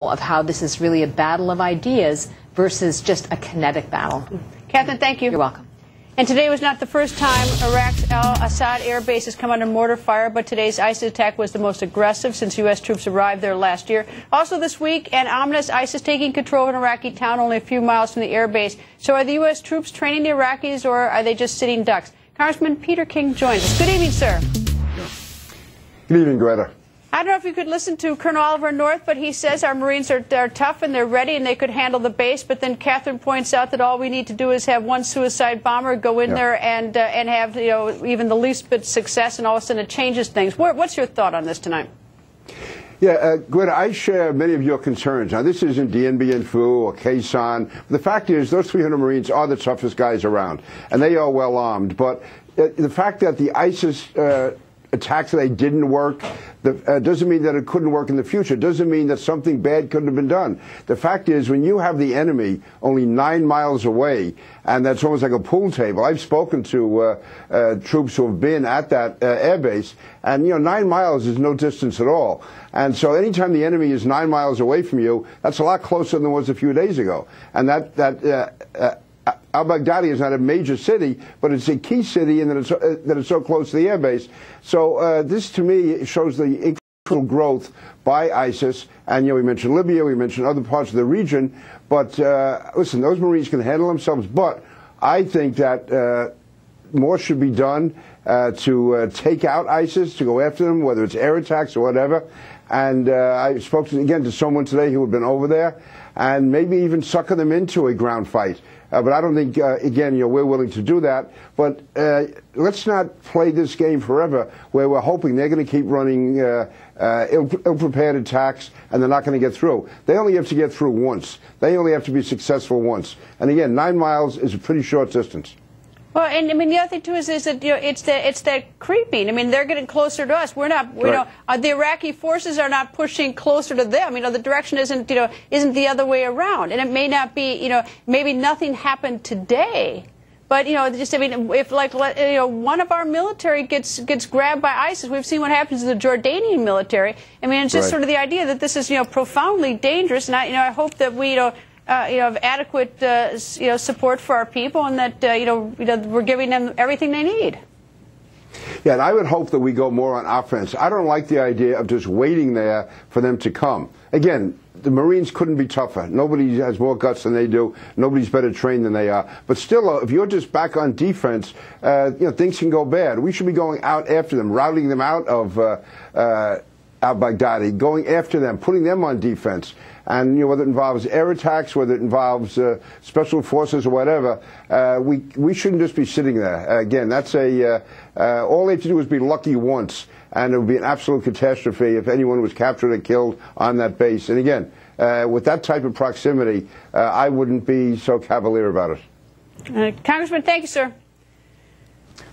of how this is really a battle of ideas versus just a kinetic battle. Catherine, thank you. You're welcome. And today was not the first time Iraq's al-Assad air base has come under mortar fire, but today's ISIS attack was the most aggressive since U.S. troops arrived there last year. Also this week, an ominous ISIS taking control of an Iraqi town only a few miles from the air base. So are the U.S. troops training the Iraqis, or are they just sitting ducks? Congressman Peter King joins us. Good evening, sir. Good evening, Greta. I don't know if you could listen to Colonel Oliver North, but he says our Marines are tough and they're ready and they could handle the base. But then Catherine points out that all we need to do is have one suicide bomber go in there and have even the least bit success, and all of a sudden it changes things. What's your thought on this tonight? Yeah, Greta, I share many of your concerns. Now, this isn't Dien Bien Phu or Khe Sanh. The fact is, those 300 Marines are the toughest guys around, and they are well armed. But the fact that the ISIS attacks today didn't work doesn't mean that it couldn't work in the future. It doesn't mean that something bad couldn't have been done. The fact is, when you have the enemy only 9 miles away, and that's almost like a pool table. I've spoken to troops who have been at that air base, and 9 miles is no distance at all. And so anytime the enemy is 9 miles away from you, that's a lot closer than it was a few days ago. And al-Baghdadi is not a major city, but it's a key city in that it's so close to the airbase. So this, to me, shows the incremental growth by ISIS. And, we mentioned Libya, we mentioned other parts of the region. But, listen, those Marines can handle themselves. But I think that more should be done to take out ISIS, to go after them, whether it's air attacks or whatever. And I spoke, again, to someone today who had been over there, and maybe even sucker them into a ground fight. But I don't think, again, we're willing to do that. But let's not play this game forever where we're hoping they're going to keep running ill-prepared attacks and they're not going to get through. They only have to get through once. They only have to be successful once. And again, 9 miles is a pretty short distance. Well, and I mean the other thing too is that it's that creeping. I mean, they're getting closer to us. We're not. The Iraqi forces are not pushing closer to them. The direction isn't the other way around. And it may not be. Maybe nothing happened today, but if one of our military gets grabbed by ISIS, we've seen what happens to the Jordanian military. I mean, it's just sort of the idea that this is profoundly dangerous. And I hope that we have adequate support for our people, and that we're giving them everything they need. Yeah, and I would hope that we go more on offense. I don't like the idea of just waiting there for them to come. Again, the Marines couldn't be tougher. Nobody has more guts than they do. Nobody's better trained than they are. But still, if you're just back on defense, things can go bad. We should be going out after them, routing them out of al-Baghdadi, going after them, putting them on defense. And whether it involves air attacks, whether it involves special forces or whatever, we shouldn't just be sitting there. Again, that's all they have to do is be lucky once, and it would be an absolute catastrophe if anyone was captured or killed on that base. And again, with that type of proximity, I wouldn't be so cavalier about it. Congressman, thank you, sir.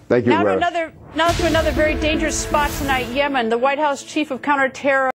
Thank you. Now to another very dangerous spot tonight, Yemen. The White House chief of counterterror